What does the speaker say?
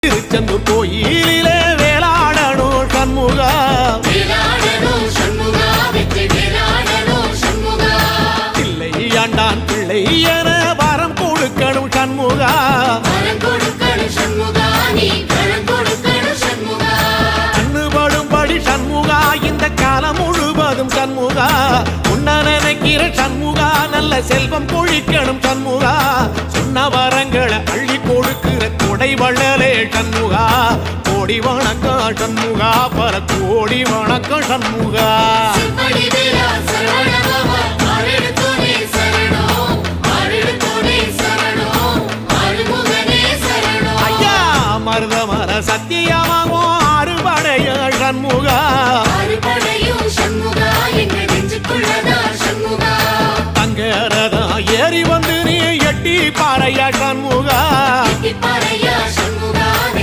திருச்செந்தூர் கோயிலிலே வேளாடணும் சண்முகா, பிள்ளை ஆண்டான் பிள்ளை என வரம் கொடுக்கணும் சண்முகா, கண்ணுபடும்படி சண்முகா இந்த காலம் முழுவதும் சண்முகா, உன்ன நினைக்கிற சண்முகா நல்ல செல்வம் பொழிக்கணும் சண்முகா, சொன்ன வரங்களை அள்ளி கொடுக்கிற கொடை வள்ளலே சண்முகா, கோடி வணக்கம் சண்முகா, பல கோடி வணக்கம் சண்முகா. ஐயா மருதமர சத்தியமாகும் அறுபடைய சண்முகா, தங்கரதா ஏறி வந்து நீ எட்டி பாறையா சண்முகா.